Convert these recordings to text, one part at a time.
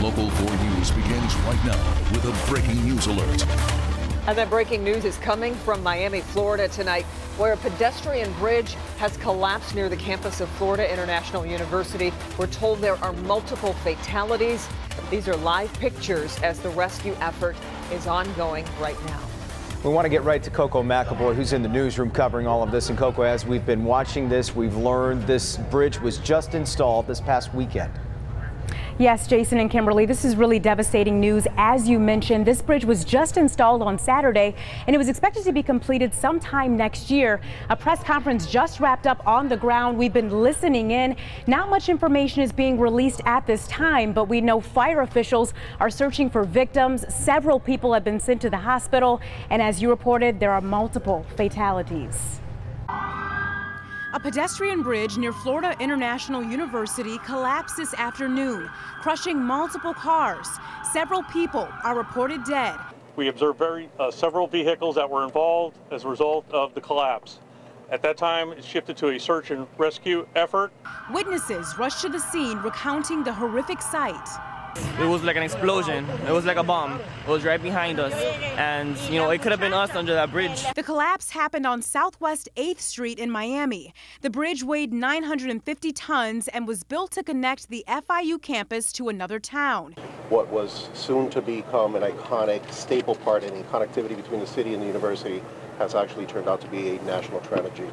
Local 4 News begins right now with a breaking news alert. And that breaking news is coming from Miami, Florida tonight, where a pedestrian bridge has collapsed near the campus of Florida International University. We're told there are multiple fatalities. These are live pictures as the rescue effort is ongoing right now. We want to get right to Coco McAvoy, who's in the newsroom covering all of this. And Coco, as we've been watching this, we've learned this bridge was just installed this past weekend. Yes, Jason and Kimberly, this is really devastating news. As you mentioned, this bridge was just installed on Saturday, and it was expected to be completed sometime next year. A press conference just wrapped up on the ground. We've been listening in. Not much information is being released at this time, but we know fire officials are searching for victims. Several people have been sent to the hospital, and as you reported, there are multiple fatalities. A pedestrian bridge near Florida International University collapsed this afternoon, crushing multiple cars. Several people are reported dead. We observed several vehicles that were involved as a result of the collapse. At that time, it shifted to a search and rescue effort. Witnesses rushed to the scene recounting the horrific sight. It was like an explosion. It was like a bomb. It was right behind us. And, you know, it could have been us under that bridge. The collapse happened on Southwest 8th Street in Miami. The bridge weighed 950 tons and was built to connect the FIU campus to another town. What was soon to become an iconic staple part in the connectivity between the city and the university has actually turned out to be a national tragedy.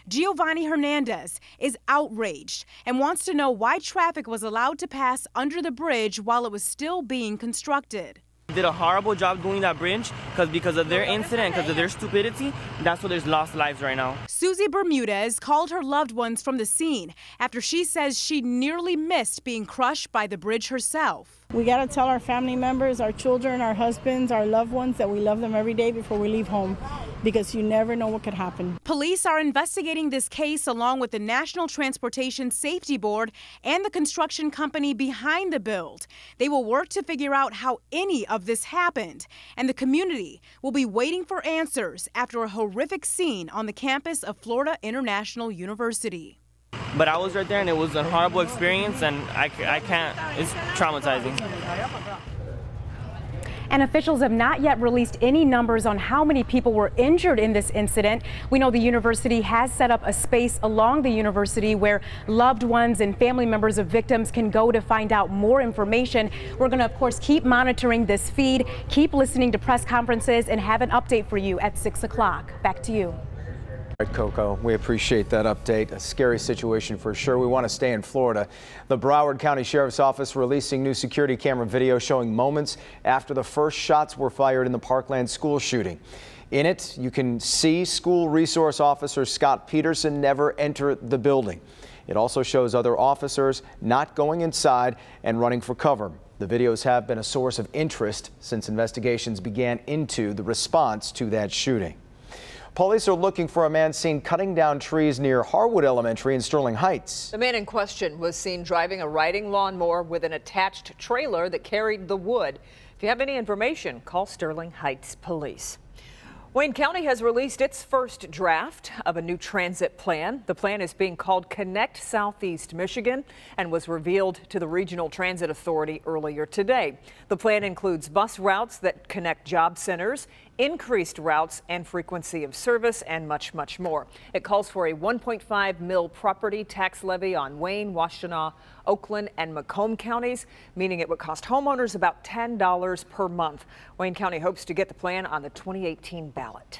Giovanni Hernandez is outraged and wants to know why traffic was allowed to pass under the bridge while it was still being constructed. They did a horrible job doing that bridge because of their incident, because of their stupidity. That's why there's lost lives right now. Susie Bermudez called her loved ones from the scene after she says she nearly missed being crushed by the bridge herself. We got to tell our family members, our children, our husbands, our loved ones that we love them every day before we leave home, because you never know what could happen. Police are investigating this case along with the National Transportation Safety Board and the construction company behind the build. They will work to figure out how any of this happened, and the community will be waiting for answers after a horrific scene on the campus of Florida International University. But I was right there, and it was a horrible experience, and I can't, it's traumatizing. And officials have not yet released any numbers on how many people were injured in this incident. We know the university has set up a space along the university where loved ones and family members of victims can go to find out more information. We're going to, of course, keep monitoring this feed, keep listening to press conferences, and have an update for you at 6 o'clock. Back to you. Coco, we appreciate that update. A scary situation for sure. We want to stay in Florida. The Broward County Sheriff's Office releasing new security camera video showing moments after the first shots were fired in the Parkland school shooting. In it, you can see school resource officer Scott Peterson never enter the building. It also shows other officers not going inside and running for cover. The videos have been a source of interest since investigations began into the response to that shooting. Police are looking for a man seen cutting down trees near Harwood Elementary in Sterling Heights. The man in question was seen driving a riding lawnmower with an attached trailer that carried the wood. If you have any information, call Sterling Heights Police. Wayne County has released its first draft of a new transit plan. The plan is being called Connect Southeast Michigan and was revealed to the Regional Transit Authority earlier today. The plan includes bus routes that connect job centers, increased routes and frequency of service, and much, much more. It calls for a 1.5 mil property tax levy on Wayne, Washtenaw, Oakland, and Macomb counties, meaning it would cost homeowners about $10 per month. Wayne County hopes to get the plan on the 2018 ballot.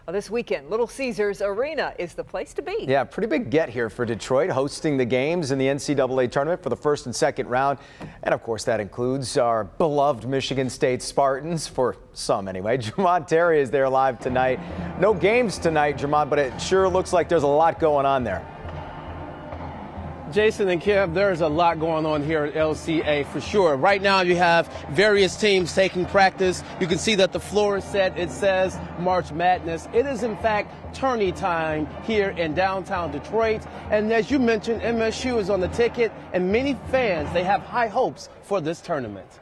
Well, this weekend, Little Caesars Arena is the place to be. Yeah, pretty big get here for Detroit, hosting the games in the NCAA tournament for the first and second round. And of course, that includes our beloved Michigan State Spartans, for some anyway. Jermont Terry is there live tonight. No games tonight, Jermont, but it sure looks like there's a lot going on there. Jason and Kev, there's a lot going on here at LCA for sure. Right now you have various teams taking practice. You can see that the floor is set. It says March Madness. It is in fact tourney time here in downtown Detroit. And as you mentioned, MSU is on the ticket, and many fans, they have high hopes for this tournament.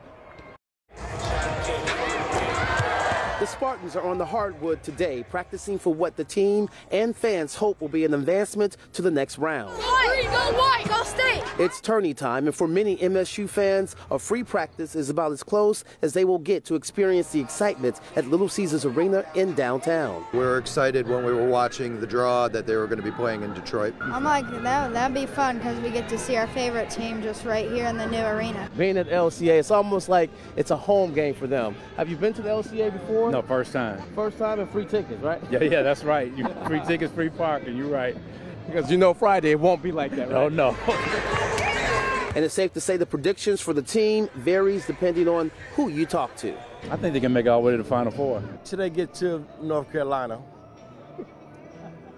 The Spartans are on the hardwood today, practicing for what the team and fans hope will be an advancement to the next round. 3, go White, go State. It's tourney time, and for many MSU fans, a free practice is about as close as they will get to experience the excitement at Little Caesars Arena in downtown. We were excited when we were watching the draw that they were going to be playing in Detroit. I'm like, that'd be fun because we get to see our favorite team just right here in the new arena. Being at LCA, it's almost like it's a home game for them. Have you been to the LCA before? No, first time. First time and free tickets, right? Yeah, that's right. Free tickets, free parking, you're right. Because you know Friday it won't be like that, right? Oh, no. And it's safe to say the predictions for the team varies depending on who you talk to. I think they can make it all the way to the Final Four. Till they get to North Carolina.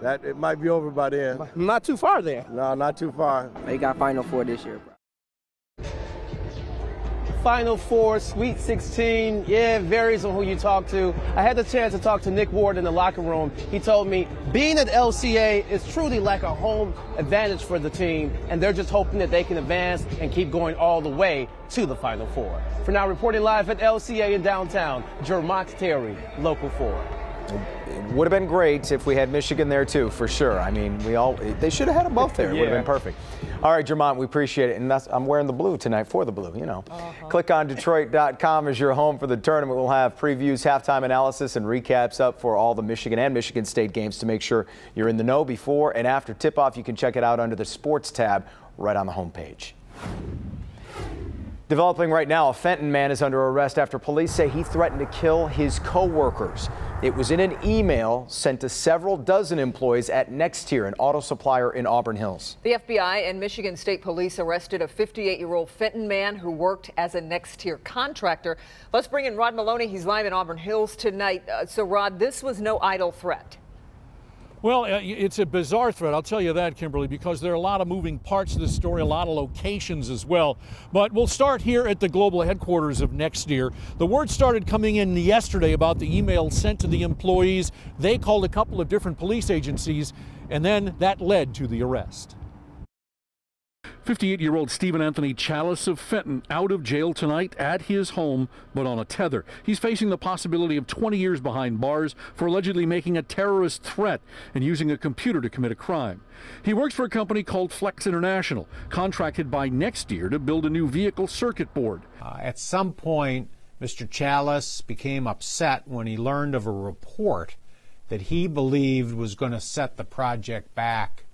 That it might be over by then. Not too far there. No, not too far. They got Final Four this year, bro. Final Four, Sweet 16, yeah, it varies on who you talk to. I had the chance to talk to Nick Ward in the locker room. He told me being at LCA is truly like a home advantage for the team, and they're just hoping that they can advance and keep going all the way to the Final Four. For now, reporting live at LCA in downtown, Jermont Terry, Local 4. It would have been great if we had Michigan there too, for sure. I mean, they should have had them both there. It would have been perfect. All right, Jermont, we appreciate it. And I'm wearing the blue tonight for the blue, you know. Click on Detroit.com as your home for the tournament. We'll have previews, halftime analysis, and recaps up for all the Michigan and Michigan State games to make sure you're in the know before and after tip-off. You can check it out under the Sports tab right on the homepage. Developing right now, a Fenton man is under arrest after police say he threatened to kill his co-workers. It was in an email sent to several dozen employees at Nextier, an auto supplier in Auburn Hills. The FBI and Michigan State Police arrested a 58-year-old Fenton man who worked as a Nextier contractor. Let's bring in Rod Maloney. He's live in Auburn Hills tonight. So, Rod, this was no idle threat. Well, it's a bizarre threat, I'll tell you that, Kimberly, because there are a lot of moving parts to this story, a lot of locations as well. But we'll start here at the global headquarters of Nextier. The word started coming in yesterday about the email sent to the employees. They called a couple of different police agencies, and then that led to the arrest. 58-year-old Stephen Anthony Chalice of Fenton out of jail tonight at his home, but on a tether. He's facing the possibility of 20 years behind bars for allegedly making a terrorist threat and using a computer to commit a crime. He works for a company called Flex International, contracted by Nextier to build a new vehicle circuit board. At some point, Mr. Chalice became upset when he learned of a report that he believed was going to set the project back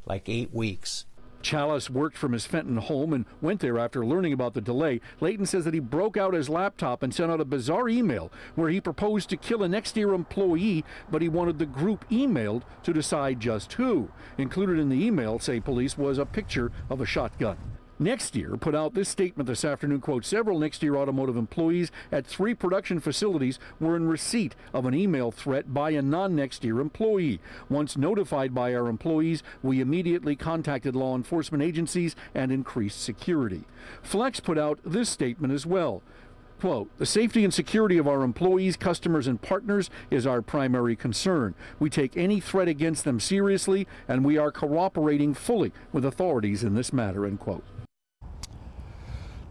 like 8 weeks. Chalice worked from his Fenton home and went there after learning about the delay. Layton says that he broke out his laptop and sent out a bizarre email where he proposed to kill a Nextier employee, but he wanted the group emailed to decide just who. Included in the email, say police, was a picture of a shotgun. Nextier put out this statement this afternoon, quote, several Nextier automotive employees at 3 production facilities were in receipt of an email threat by a non-Nextier employee. Once notified by our employees, we immediately contacted law enforcement agencies and increased security. Flex put out this statement as well. Quote, the safety and security of our employees, customers, and partners is our primary concern. We take any threat against them seriously, and we are cooperating fully with authorities in this matter, end quote.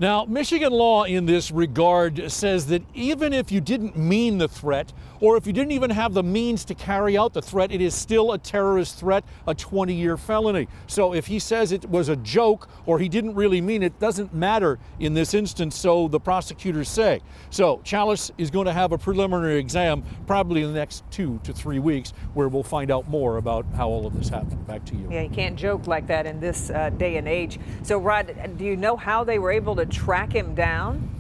Now, Michigan law in this regard says that even if you didn't mean the threat, or if you didn't even have the means to carry out the threat, it is still a terrorist threat, a 20-year felony. So if he says it was a joke or he didn't really mean it, doesn't matter in this instance, so the prosecutors say. So Chalice is going to have a preliminary exam probably in the next 2 to 3 weeks, where we'll find out more about how all of this happened. Back to you. Yeah, you can't joke like that in this day and age. So, Rod, do you know how they were able to track him down?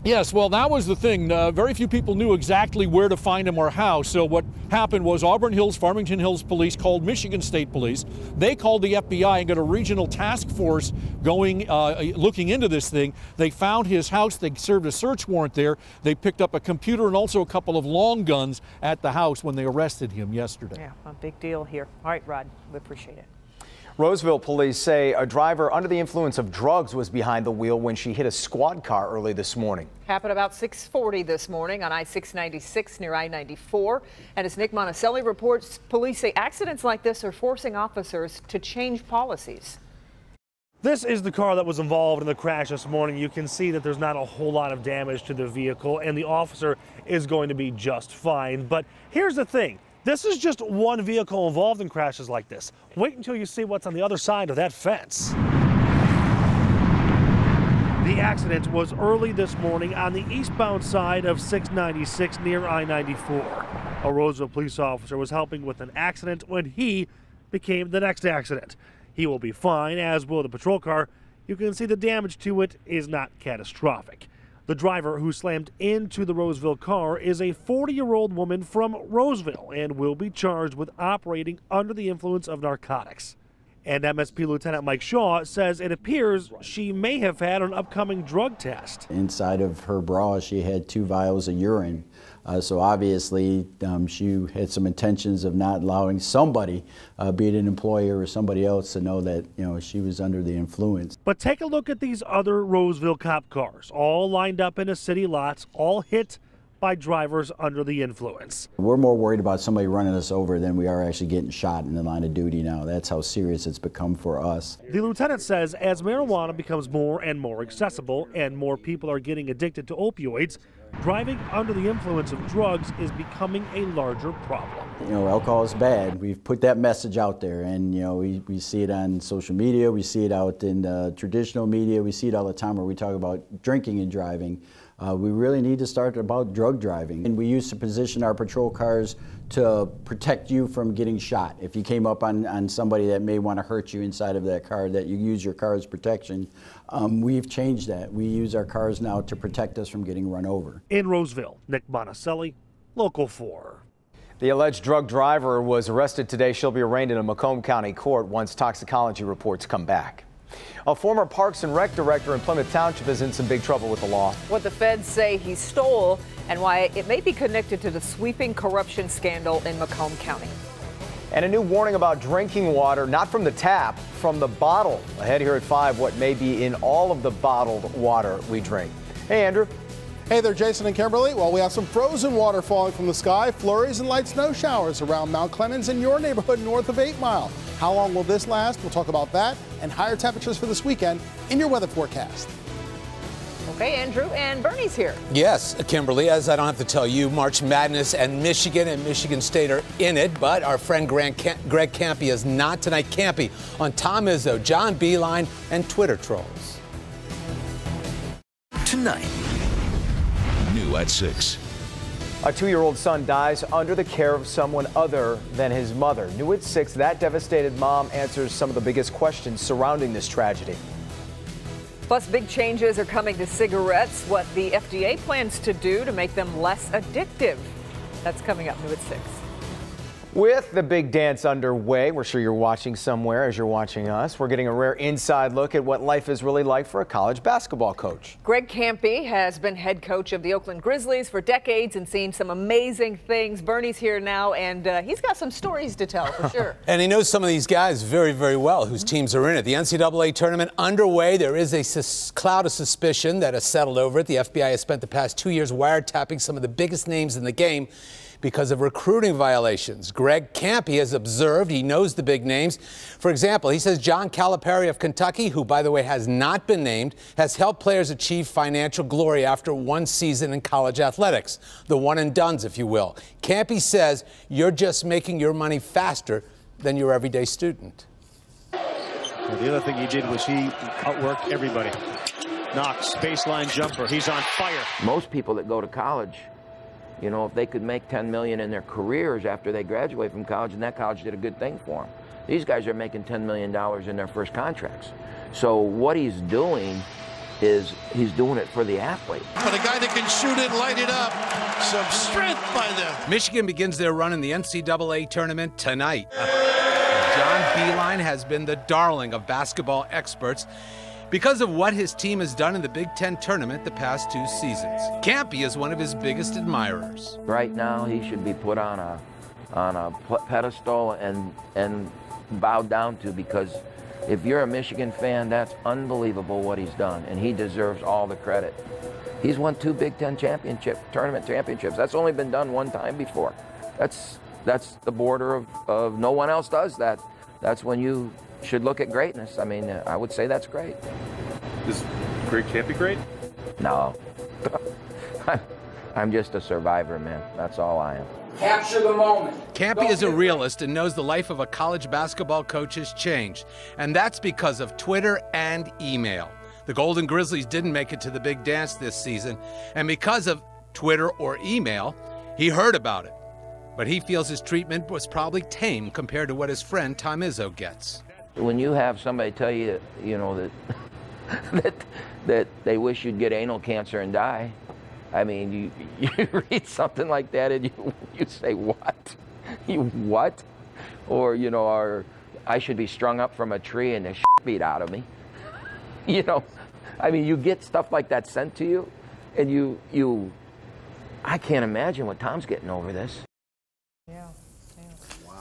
Yes, well, that was the thing. Very few people knew exactly where to find him or how. So what happened was Auburn Hills, Farmington Hills Police called Michigan State Police. They called the FBI and got a regional task force going, looking into this thing. They found his house. They served a search warrant there. They picked up a computer and also a couple of long guns at the house when they arrested him yesterday. Yeah, a big deal here. All right, Rod, we appreciate it. Roseville police say a driver under the influence of drugs was behind the wheel when she hit a squad car early this morning. Happened about 6:40 this morning on I-696 near I-94. And as Nick Monticelli reports, police say accidents like this are forcing officers to change policies. This is the car that was involved in the crash this morning. You can see that there's not a whole lot of damage to the vehicle, and the officer is going to be just fine. But here's the thing. This is just one vehicle involved in crashes like this. Wait until you see what's on the other side of that fence. The accident was early this morning on the eastbound side of 696 near I-94. A Roseville police officer was helping with an accident when he became the next accident. He will be fine, as will the patrol car. You can see the damage to it is not catastrophic. The driver who slammed into the Roseville car is a 40-year-old woman from Roseville and will be charged with operating under the influence of narcotics. And MSP Lieutenant Mike Shaw says it appears she may have had an upcoming drug test. Inside of her bra, she had 2 vials of urine. So obviously, she had some intentions of not allowing somebody, be it an employer or somebody else, to know that, she was under the influence. But take a look at these other Roseville cop cars, all lined up in a city lots, all hit by drivers under the influence. We're more worried about somebody running us over than we are actually getting shot in the line of duty now. That's how serious it's become for us. The lieutenant says as marijuana becomes more and more accessible and more people are getting addicted to opioids, driving under the influence of drugs is becoming a larger problem. Alcohol is bad. We've put that message out there, and we see it on social media, we see it out in the traditional media, we see it all the time where we talk about drinking and driving. We really need to start about drug driving. And we used to position our patrol cars to protect you from getting shot. If you came up on somebody that may want to hurt you inside of that car, that you use your car as protection. We've changed that. We use our cars now to protect us from getting run over. In Roseville, Nick Monticelli, Local 4. The alleged drug driver was arrested today. She'll be arraigned in a Macomb County court once toxicology reports come back. A former Parks and Rec director in Plymouth Township is in some big trouble with the law. What the feds say he stole and why it may be connected to the sweeping corruption scandal in Macomb County. And a new warning about drinking water, not from the tap, from the bottle. Ahead here at 5, what may be in all of the bottled water we drink. Hey, Andrew. Hey there, Jason and Kimberly. Well, we have some frozen water falling from the sky, flurries and light snow showers around Mount Clemens in your neighborhood north of 8 Mile. How long will this last? We'll talk about that and higher temperatures for this weekend in your weather forecast. Okay, Andrew, and Bernie's here. Yes, Kimberly, as I don't have to tell you, March Madness and Michigan State are in it, but our friend Greg Campy is not tonight. Campy on Tom Izzo, John Beeline, and Twitter trolls. Tonight, new at 6. A 2-year-old son dies under the care of someone other than his mother. New at 6, that devastated mom answers some of the biggest questions surrounding this tragedy. Plus, big changes are coming to cigarettes, what the FDA plans to do to make them less addictive. That's coming up new at 6. With the big dance underway, we're sure you're watching somewhere as you're watching us. We're getting a rare inside look at what life is really like for a college basketball coach. Greg Campy has been head coach of the Oakland Grizzlies for decades and seen some amazing things. Bernie's here now, and he's got some stories to tell for sure. And he knows some of these guys very, very well whose teams are in it. The NCAA tournament underway. There is a cloud of suspicion that has settled over it. The FBI has spent the past 2 years wiretapping some of the biggest names in the game because of recruiting violations. Greg Campy has observed, he knows the big names. For example, he says John Calipari of Kentucky, who by the way has not been named, has helped players achieve financial glory after one season in college athletics. The one and dones, if you will. Campy says you're just making your money faster than your everyday student. Well, the other thing he did was he outworked everybody. Knox, baseline jumper, he's on fire. Most people that go to college, you know, if they could make $10 million in their careers after they graduate from college, and that college did a good thing for them. These guys are making $10 million in their first contracts. So what he's doing is he's doing it for the athlete. But a guy that can shoot it, light it up, some strength by them. Michigan begins their run in the NCAA tournament tonight. John Beeline has been the darling of basketball experts because of what his team has done in the Big Ten tournament the past 2 seasons. Campy is one of his biggest admirers. Right now, he should be put on a pedestal and bowed down to, because if you're a Michigan fan, that's unbelievable what he's done, and he deserves all the credit. He's won 2 Big Ten tournament championships. That's only been done one time before. That's the border of no one else does that. That's when you should look at greatness. I mean, I would say that's great. Is Greg Campy great? No. I'm just a survivor, man. That's all I am. Capture the moment. Campy is a realist and knows the life of a college basketball coach has changed, and that's because of Twitter and email. The Golden Grizzlies didn't make it to the big dance this season, and because of Twitter or email, he heard about it. But he feels his treatment was probably tame compared to what his friend Tom Izzo gets. When you have somebody tell you, you know, that they wish you'd get anal cancer and die, I mean, you read something like that and you say, what? You what? Or, you know, or I should be strung up from a tree and the shit beat out of me. You know, I mean, you get stuff like that sent to you, and I can't imagine what Tom's getting over this.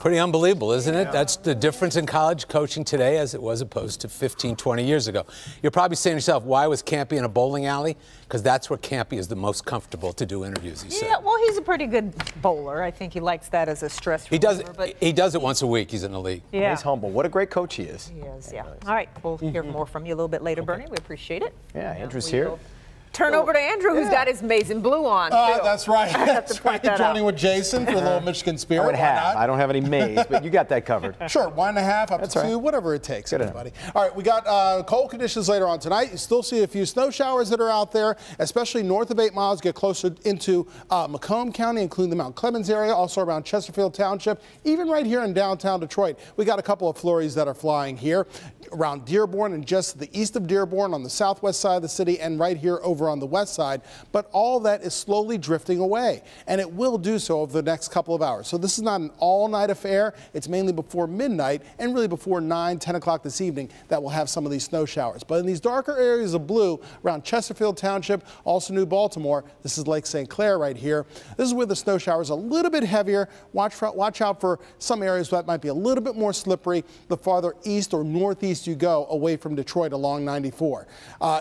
Pretty unbelievable, isn't it? That's the difference in college coaching today as it was opposed to 15, 20 years ago. You're probably saying to yourself, why was Campy in a bowling alley? Because that's where Campy is the most comfortable to do interviews, he said. Yeah, well, he's a pretty good bowler. I think he likes that as a stress reliever. He does it once a week. He's in the league. Yeah. He's humble. What a great coach he is. He is, yeah. All right, we'll hear more from you a little bit later, Bernie. We appreciate it. Yeah, Andrew's here. Turn over to Andrew, who's got his amazing blue on. That's right. That's right. Joining with Jason for a little Michigan Spirit. I would have. I don't have any maize, but you got that covered. Sure, 1.5 up to 2, whatever it takes, everybody. All right, we got cold conditions later on tonight. You still see a few snow showers that are out there, especially north of 8 miles, get closer into Macomb County, including the Mount Clemens area, also around Chesterfield Township, even right here in downtown Detroit. We got a couple of flurries that are flying here around Dearborn and just to the east of Dearborn on the southwest side of the city and right here over on the west side. But all that is slowly drifting away, and it will do so over the next couple of hours. So this is not an all-night affair. It's mainly before midnight and really before 9, 10 o'clock this evening that we'll have some of these snow showers. But in these darker areas of blue around Chesterfield Township, also New Baltimore, this is Lake St. Clair right here. This is where the snow showers are a little bit heavier. Watch out for some areas that might be a little bit more slippery the farther east or northeast you go away from Detroit along 94.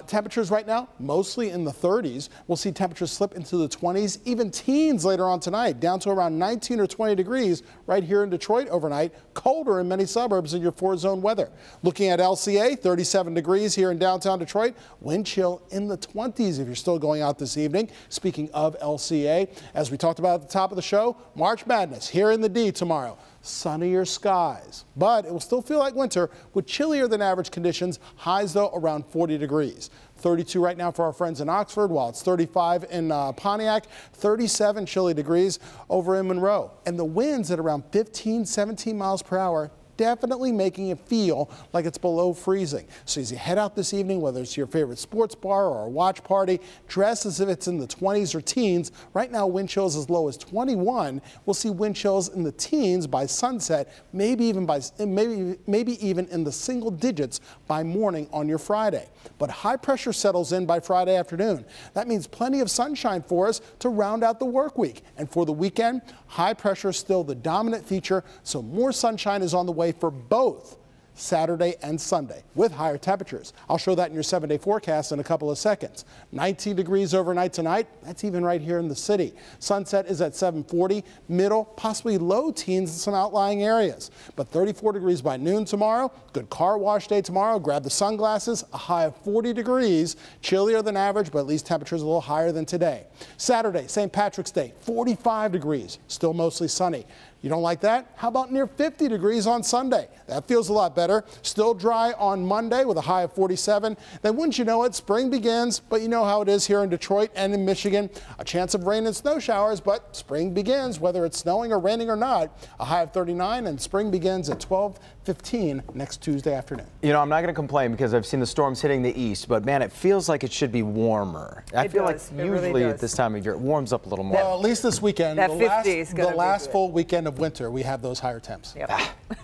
Temperatures right now, mostly in the 30s. We'll see temperatures slip into the 20s, even teens later on tonight, down to around 19 or 20 degrees right here in Detroit overnight, colder in many suburbs in your 4-zone weather. Looking at LCA, 37 degrees here in downtown Detroit, wind chill in the 20s if you're still going out this evening. Speaking of LCA, as we talked about at the top of the show, March Madness here in the D tomorrow. Sunnier skies, but it will still feel like winter with chillier than average conditions, highs though around 40 degrees. 32 right now for our friends in Oxford, while it's 35 in Pontiac, 37 chilly degrees over in Monroe. And the winds at around 15, 17 miles per hour, definitely making it feel like it's below freezing. So as you head out this evening, whether it's your favorite sports bar or a watch party, dress as if it's in the 20s or teens. Right now, wind chills as low as 21. We'll see wind chills in the teens by sunset, maybe even in the single digits by morning on your Friday. But high pressure settles in by Friday afternoon. That means plenty of sunshine for us to round out the work week. And for the weekend, high pressure is still the dominant feature, so more sunshine is on the way for both Saturday and Sunday with higher temperatures. I'll show that in your 7-day forecast in a couple of seconds. 19 degrees overnight tonight. That's even right here in the city. Sunset is at 7:40, middle, possibly low teens in some outlying areas. But 34 degrees by noon tomorrow. Good car wash day tomorrow. Grab the sunglasses. A high of 40 degrees. Chillier than average, but at least temperatures a little higher than today. Saturday, St. Patrick's Day, 45 degrees. Still mostly sunny. You don't like that? How about near 50 degrees on Sunday? That feels a lot better. Still dry on Monday with a high of 47. Then wouldn't you know it, spring begins, but you know how it is here in Detroit and in Michigan. A chance of rain and snow showers, but spring begins, whether it's snowing or raining or not. A high of 39, and spring begins at 12:15 next Tuesday afternoon. You know, I'm not going to complain because I've seen the storms hitting the east, but man, it feels like it should be warmer. I feel like usually at this time of year it warms up a little more. Well, at least this weekend, the last full weekend of winter, we have those higher temps. Yep.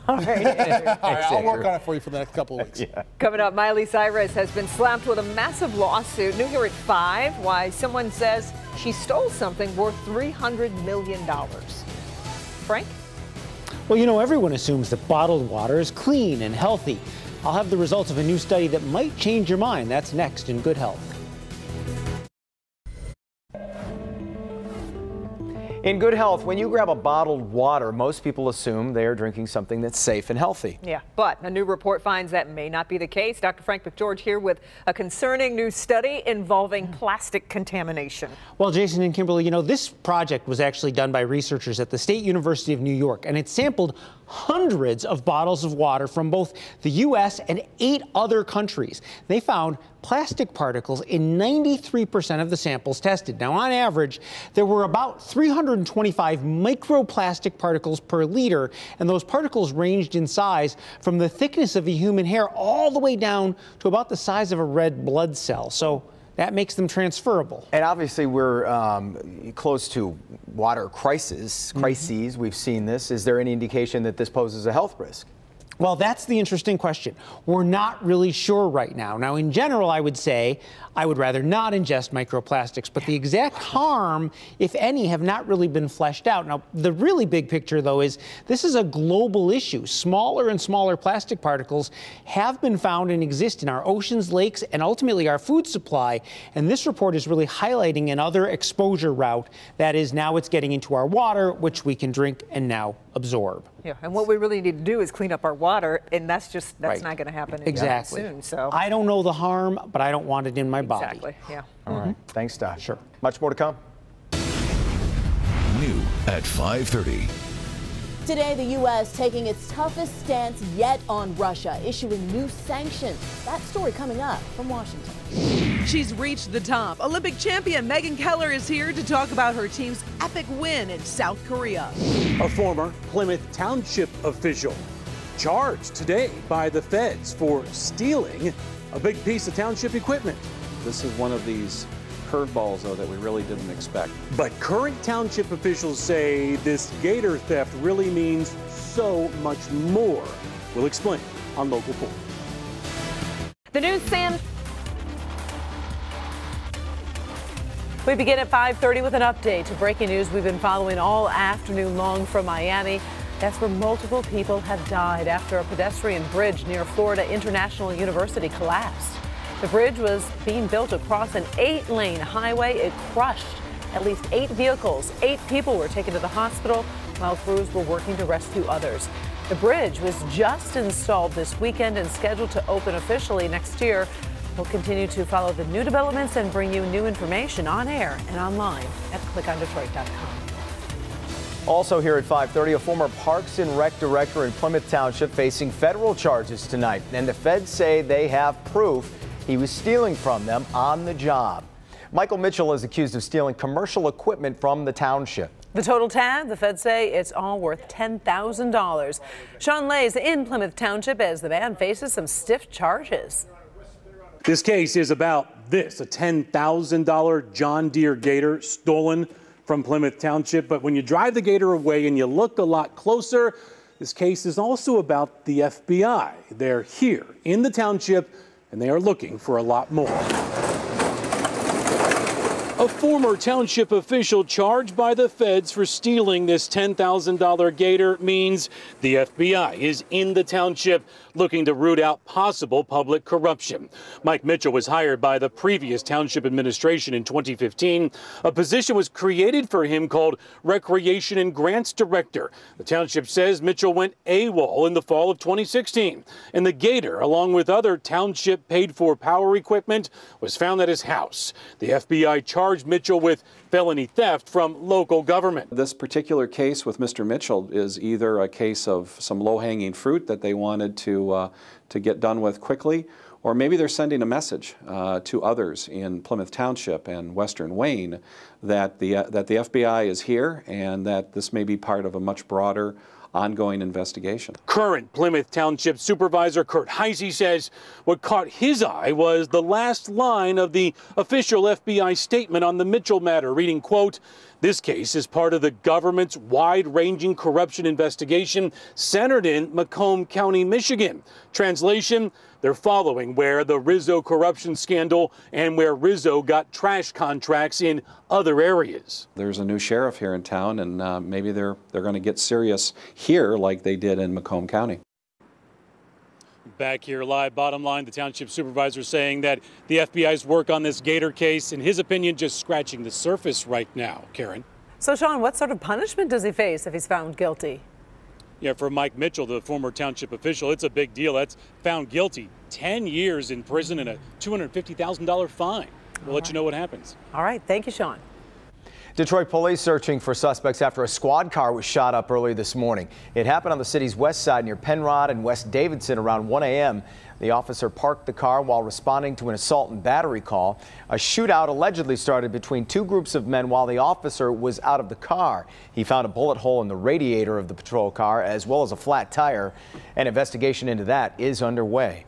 All right, all right, I'll work on it for you for the next couple of weeks. Coming up, Miley Cyrus has been slapped with a massive lawsuit. New here at 5, why someone says she stole something worth $300 million. Frank? Well, you know, everyone assumes that bottled water is clean and healthy. I'll have the results of a new study that might change your mind. That's next in Good Health. In good health, when you grab a bottled water, most people assume they are drinking something that's safe and healthy. Yeah, but a new report finds that may not be the case. Dr. Frank McGeorge here with a concerning new study involving plastic contamination. Well, Jason and Kimberly, you know, this project was actually done by researchers at the State University of New York, and it sampled hundreds of bottles of water from both the U.S. and 8 other countries. They found plastic particles in 93% of the samples tested. Now, on average, there were about 325 microplastic particles per liter, and those particles ranged in size from the thickness of a human hair all the way down to about the size of a red blood cell. So that makes them transferable. And obviously we're close to water crises. We've seen this. Is there any indication that this poses a health risk? Well, that's the interesting question. We're not really sure right now. Now, in general, I would say I would rather not ingest microplastics, but the exact harm, if any, have not really been fleshed out. Now, the really big picture, though, is this is a global issue. Smaller and smaller plastic particles have been found and exist in our oceans, lakes, and ultimately our food supply. And this report is really highlighting another exposure route. That is, now it's getting into our water, which we can drink and now absorb. Yeah, and what we really need to do is clean up our water, and that's not going to happen anytime soon. So I don't know the harm, but I don't want it in my body. Exactly, yeah. All right. Thanks, Doc. Sure. Much more to come. New at 5:30. Today, the U.S. taking its toughest stance yet on Russia, issuing new sanctions. That story coming up from Washington. She's reached the top. Olympic champion Megan Keller is here to talk about her team's epic win in South Korea. A former Plymouth Township official charged today by the feds for stealing a big piece of township equipment. This is one of these curveballs, though, that we really didn't expect. But current township officials say this gator theft really means so much more. We'll explain on Local 4. The news, Sam. We begin at 5:30 with an update to breaking news we've been following all afternoon long from Miami. That's where multiple people have died after a pedestrian bridge near Florida International University collapsed. The bridge was being built across an 8-lane highway. It crushed at least 8 vehicles. 8 people were taken to the hospital while crews were working to rescue others. The bridge was just installed this weekend and scheduled to open officially next year. We'll continue to follow the new developments and bring you new information on air and online at clickondetroit.com. Also here at 5:30, a former Parks and Rec director in Plymouth Township facing federal charges tonight. And the feds say they have proof he was stealing from them on the job. Michael Mitchell is accused of stealing commercial equipment from the township. The total tab, the feds say it's all worth $10,000. Sean Lay's in Plymouth Township as the man faces some stiff charges. This case is about this, a $10,000 John Deere Gator stolen from Plymouth Township. But when you drive the Gator away and you look a lot closer, this case is also about the FBI. They're here in the township and they are looking for a lot more. A former township official charged by the feds for stealing this $10,000 Gator means the FBI is in the township looking to root out possible public corruption. Mike Mitchell was hired by the previous township administration in 2015. A position was created for him called Recreation and Grants Director. The township says Mitchell went AWOL in the fall of 2016. And the Gator, along with other township paid-for power equipment, was found at his house. The FBI charged Mitchell with felony theft from local government. This particular case with Mr. Mitchell is either a case of some low-hanging fruit that they wanted to get done with quickly, or maybe they're sending a message to others in Plymouth Township and Western Wayne that the FBI is here and that this may be part of a much broader ongoing investigation. Current Plymouth Township Supervisor Kurt Heisey says what caught his eye was the last line of the official FBI statement on the Mitchell matter, reading, quote, "This case is part of the government's wide-ranging corruption investigation centered in Macomb County, Michigan." Translation, they're following where the Rizzo corruption scandal and where Rizzo got trash contracts in other areas. There's a new sheriff here in town, and maybe they're going to get serious here like they did in Macomb County. Back here live, bottom line, the township supervisor saying that the FBI's work on this Gator case, in his opinion, just scratching the surface right now. Karen. So, Sean, what sort of punishment does he face if he's found guilty? Yeah, for Mike Mitchell, the former township official, it's a big deal. That's found guilty, 10 years in prison and a $250,000 fine. We'll let you know what happens. All right. Thank you, Sean. Detroit police searching for suspects after a squad car was shot up early this morning. It happened on the city's west side near Penrod and West Davidson around 1 a.m. The officer parked the car while responding to an assault and battery call. A shootout allegedly started between two groups of men while the officer was out of the car. He found a bullet hole in the radiator of the patrol car as well as a flat tire. An investigation into that is underway.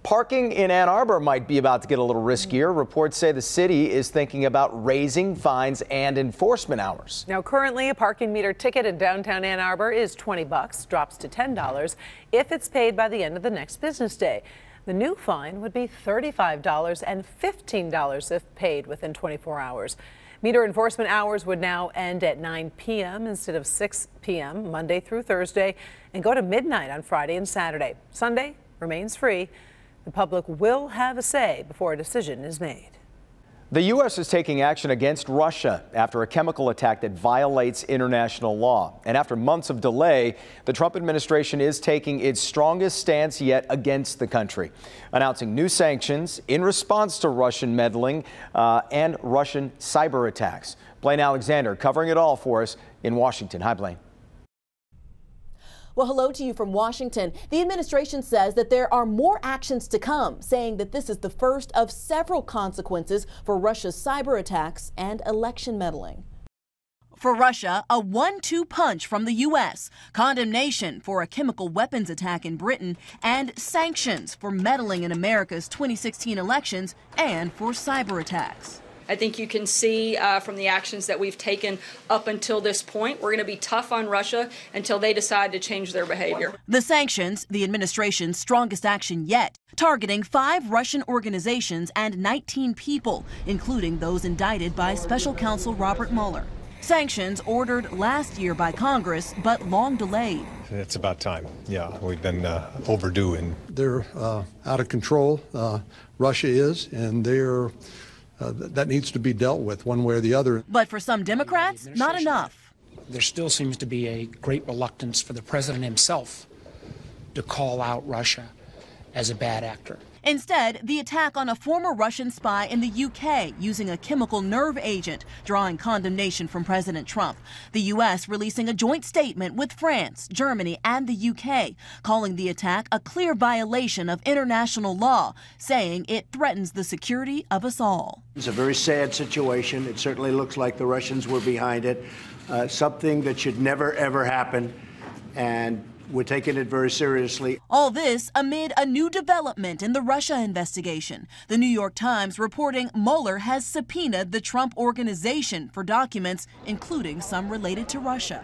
Parking in Ann Arbor might be about to get a little riskier. Reports say the city is thinking about raising fines and enforcement hours. Now, currently, a parking meter ticket in downtown Ann Arbor is $20, drops to $10 if it's paid by the end of the next business day. The new fine would be $35 and $15 if paid within 24 hours. Meter enforcement hours would now end at 9 p.m. instead of 6 p.m. Monday through Thursday and go to midnight on Friday and Saturday. Sunday remains free. The public will have a say before a decision is made. The U.S. is taking action against Russia after a chemical attack that violates international law. And after months of delay, the Trump administration is taking its strongest stance yet against the country, announcing new sanctions in response to Russian meddling and Russian cyber attacks. Blaine Alexander covering it all for us in Washington. Hi, Blaine. Well, hello to you from Washington. The administration says that there are more actions to come, saying that this is the first of several consequences for Russia's cyber attacks and election meddling. For Russia, a 1-2 punch from the U.S., condemnation for a chemical weapons attack in Britain, and sanctions for meddling in America's 2016 elections and for cyber attacks. I think you can see from the actions that we've taken up until this point, we're going to be tough on Russia until they decide to change their behavior. The sanctions, the administration's strongest action yet, targeting 5 Russian organizations and 19 people, including those indicted by Special Counsel Robert Mueller. Sanctions ordered last year by Congress, but long delayed. It's about time. Yeah, we've been overdue. And they're out of control. Russia is, and they're that needs to be dealt with one way or the other. But for some Democrats, not enough. There still seems to be a great reluctance for the president himself to call out Russia as a bad actor. Instead, the attack on a former Russian spy in the UK using a chemical nerve agent, drawing condemnation from President Trump. The U.S. releasing a joint statement with France, Germany, and the UK, calling the attack a clear violation of international law, saying it threatens the security of us all. It's a very sad situation. It certainly looks like the Russians were behind it, something that should never, ever happen. And we're taking it very seriously. All this amid a new development in the Russia investigation. The New York Times reporting Mueller has subpoenaed the Trump Organization for documents, including some related to Russia.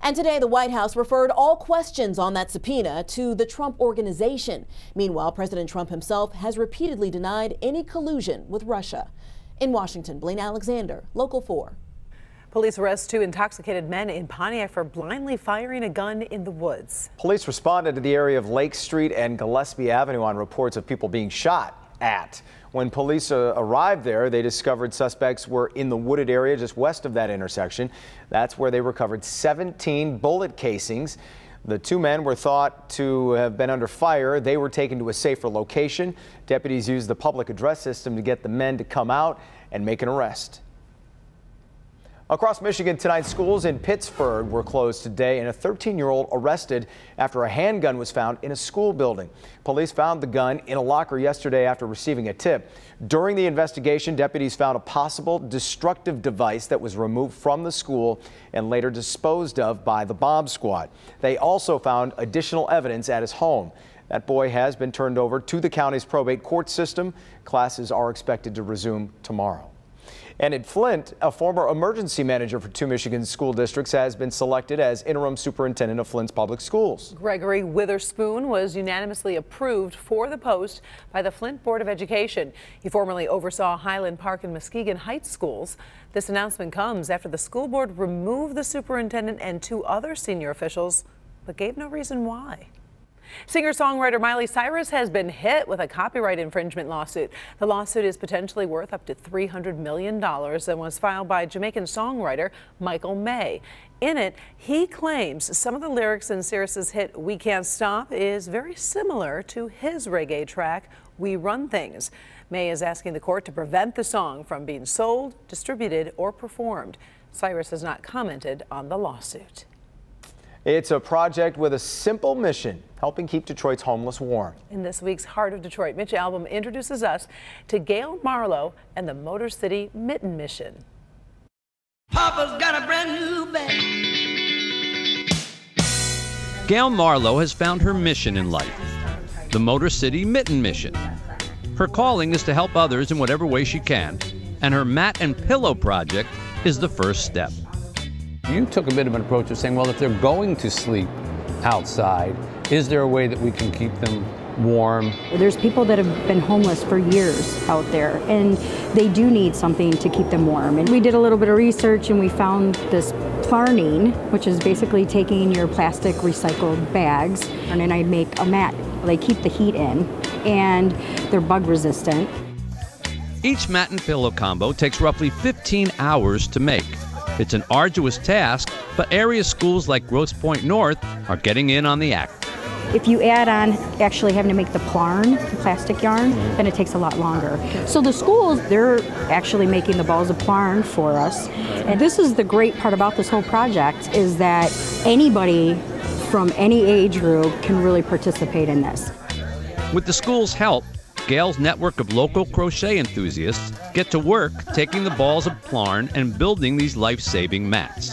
And today, the White House referred all questions on that subpoena to the Trump Organization. Meanwhile, President Trump himself has repeatedly denied any collusion with Russia. In Washington, Blaine Alexander, Local 4. Police arrest 2 intoxicated men in Pontiac for blindly firing a gun in the woods. Police responded to the area of Lake Street and Gillespie Avenue on reports of people being shot at. When police arrived there, they discovered suspects were in the wooded area just west of that intersection. That's where they recovered 17 bullet casings. The 2 men were thought to have been under fire. They were taken to a safer location. Deputies used the public address system to get the men to come out and make an arrest. Across Michigan tonight, schools in Pittsburgh were closed today and a 13-year-old arrested after a handgun was found in a school building. Police found the gun in a locker yesterday after receiving a tip. During the investigation, deputies found a possible destructive device that was removed from the school and later disposed of by the bomb squad. They also found additional evidence at his home. That boy has been turned over to the county's probate court system. Classes are expected to resume tomorrow. And in Flint, a former emergency manager for 2 Michigan school districts has been selected as interim superintendent of Flint's public schools. Gregory Witherspoon was unanimously approved for the post by the Flint Board of Education. He formerly oversaw Highland Park and Muskegon Heights schools. This announcement comes after the school board removed the superintendent and 2 other senior officials, but gave no reason why. Singer-songwriter Miley Cyrus has been hit with a copyright infringement lawsuit. The lawsuit is potentially worth up to $300 million and was filed by Jamaican songwriter Michael May. In it, he claims some of the lyrics in Cyrus's hit We Can't Stop is very similar to his reggae track We Run Things. May is asking the court to prevent the song from being sold, distributed, or performed. Cyrus has not commented on the lawsuit. It's a project with a simple mission, helping keep Detroit's homeless warm. In this week's Heart of Detroit, Mitch Albom introduces us to Gail Marlowe and the Motor City Mitten Mission. Papa's got a brand new bag. Gail Marlowe has found her mission in life, the Motor City Mitten Mission. Her calling is to help others in whatever way she can, and her mat and pillow project is the first step. You took a bit of an approach of saying, well, if they're going to sleep outside, is there a way that we can keep them warm? There's people that have been homeless for years out there, and they do need something to keep them warm. And we did a little bit of research, and we found this Plarning, which is basically taking your plastic recycled bags, and then I make a mat. They keep the heat in, and they're bug resistant. Each mat and pillow combo takes roughly 15 hours to make. It's an arduous task, but area schools like Grosse Pointe North are getting in on the act. If you add on actually having to make the Plarn, the plastic yarn, then it takes a lot longer. So the schools, they're actually making the balls of Plarn for us. And this is the great part about this whole project, is that anybody from any age group can really participate in this. With the school's help, Gail's network of local crochet enthusiasts get to work taking the balls of Plarn and building these life-saving mats.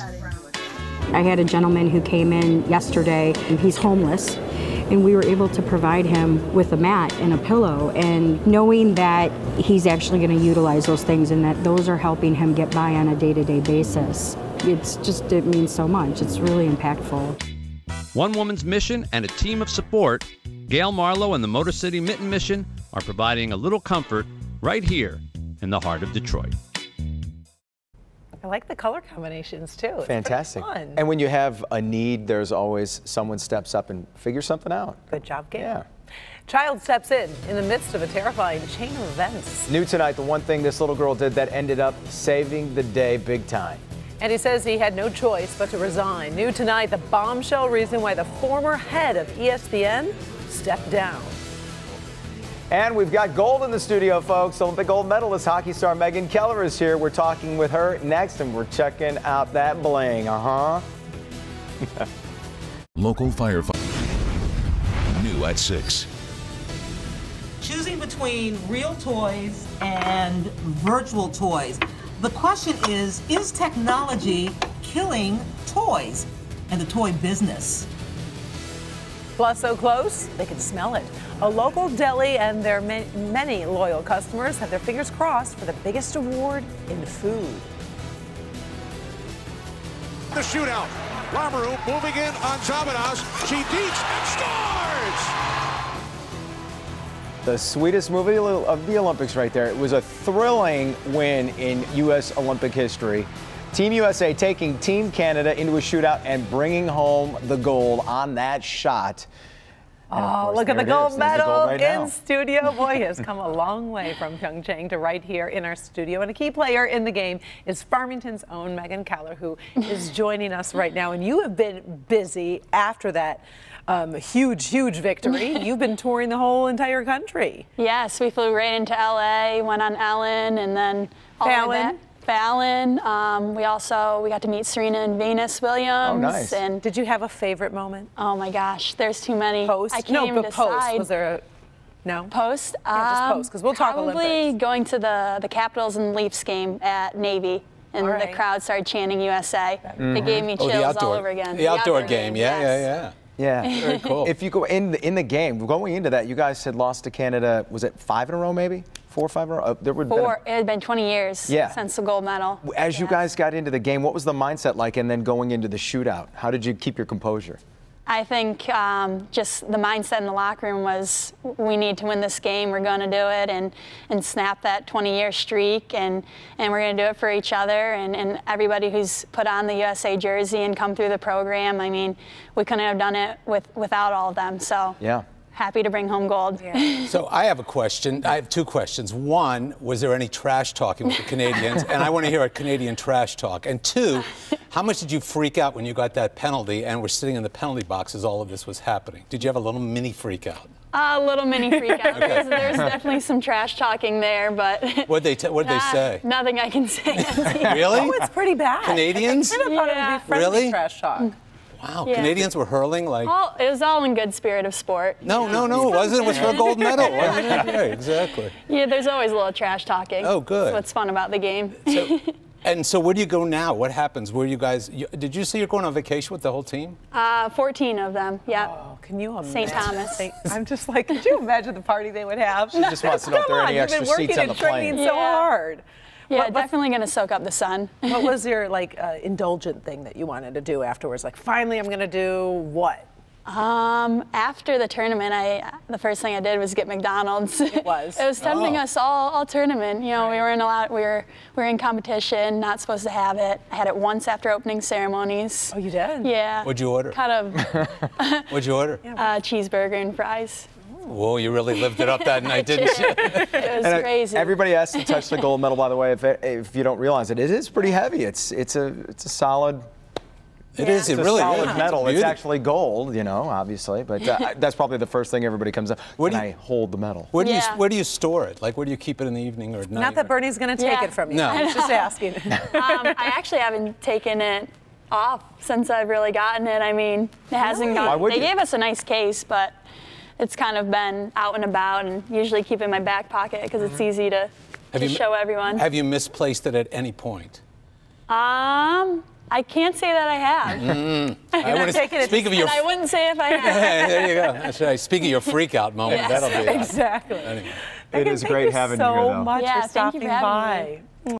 I had a gentleman who came in yesterday, and he's homeless, and we were able to provide him with a mat and a pillow, and knowing that he's actually going to utilize those things and that those are helping him get by on a day-to-day basis. It means so much. It's really impactful. One woman's mission and a team of support, Gail Marlowe and the Motor City Mitten Mission are providing a little comfort right here in the heart of Detroit. I like the color combinations too. Fantastic. It's fun. And when you have a need, there's always someone steps up and figures something out. Good job, Gail. Yeah. Child steps in the midst of a terrifying chain of events. New tonight, the one thing this little girl did that ended up saving the day big time. And he says he had no choice but to resign. New tonight, the bombshell reason why the former head of ESPN stepped down. And we've got gold in the studio, folks. Olympic gold medalist hockey star Megan Keller is here. We're talking with her next, and we're checking out that bling. Local firefighter. New at 6. Choosing between real toys and virtual toys. The question is technology killing toys and the toy business? Plus, so close, they can smell it. A local deli and their many loyal customers have their fingers crossed for the biggest award in food. The shootout. Lamoureux moving in on Zabadas. She deeps and scores! The sweetest movie of the Olympics right there. It was a thrilling win in U.S. Olympic history. Team USA taking Team Canada into a shootout and bringing home the gold on that shot. Oh, look at the gold medal in studio. Boy, he has come a long way from Pyeongchang to right here in our studio. And a key player in the game is Farmington's own Megan Keller, who is joining us right now. And you have been busy after that huge victory. You've been touring the whole entire country. Yes, we flew right into LA, went on Ellen, and then all the way back. Fallon. We got to meet Serena and Venus Williams. Oh, nice. And did you have a favorite moment? Oh my gosh, there's too many. Post? I can't even decide. Post. Was there a no? Post? Yeah, just post, because we'll talk Olympics. Probably going to the Capitals and Leafs game at Navy. And the crowd started chanting USA. They gave me chills all over again. The outdoor game, yes. Yeah, very cool. If you go in the game, going into that, you guys had lost to Canada. Was it 5 in a row, maybe 4 or 5 in a row? It had been 20 years since the gold medal. As you guys got into the game, what was the mindset like? And then going into the shootout, how did you keep your composure? I think just the mindset in the locker room was, we need to win this game. We're going to do it and snap that 20-year streak, and we're going to do it for each other and everybody who's put on the USA jersey and come through the program. I mean, we couldn't have done it without all of them. So yeah. Happy to bring home gold. Yeah. So I have a question. I have two questions. One, was there any trash talking with the Canadians? And I want to hear a Canadian trash talk. And two, how much did you freak out when you got that penalty and were sitting in the penalty box as all of this was happening? Did you have a little mini freak out? A little mini freak out. Okay. There's definitely some trash talking there, but What'd they say? Nothing I can say. Really? Oh, it's pretty bad. Canadians? I thought it would be friendly Really? trash talk. Wow, Yeah. Canadians were hurling like... It was all in good spirit of sport. No, it wasn't. It was for a gold medal, wasn't it? Yeah, exactly. Yeah, there's always a little trash talking. Oh, good. That's what's fun about the game. So where do you go now? What happens? Where you guys... did you say you're going on vacation with the whole team? 14 of them, yep. Oh, can you imagine? St. Thomas. I'm just like, could you imagine the party they would have? She just wants to know if there are any extra seats on the plane. You've been working and training so hard. Yeah, definitely going to soak up the sun. What was your indulgent thing that you wanted to do afterwards? Like, finally, I'm going to do what? After the tournament, the first thing I did was get McDonald's. It was. It was tempting us all tournament. You know, we weren't allowed. We were in competition, not supposed to have it. I had it once after opening ceremonies. Oh, you did? Yeah. What'd you order? Kind of. What'd you order? Cheeseburger and fries. Whoa, you really lived it up that night, didn't you? It was crazy. Everybody has to touch the gold medal, by the way. If you don't realize it, it is pretty heavy. It's a solid. It is. It really is. Solid medal. It's actually gold, you know, obviously, but that's probably the first thing everybody comes up. Can I hold the medal? Where do you store it? Like, where do you keep it in the evening or at night? Not that Bernie's going to take it from you. No. I was just asking. I actually haven't taken it off since I've really gotten it. I mean, it hasn't gone. Why would They you? gave us a nice case, but it's kind of been out and about, and usually keep it in my back pocket because it's easy to show everyone. Have you misplaced it at any point? I can't say that I have. Speak of your. And I wouldn't say if I have. There you go. That's right. Speak of your freak out moment. Yes, That'll be it. Exactly. Anyway. It is great having you here, though. Thank you so much for thank you stopping for having by. me.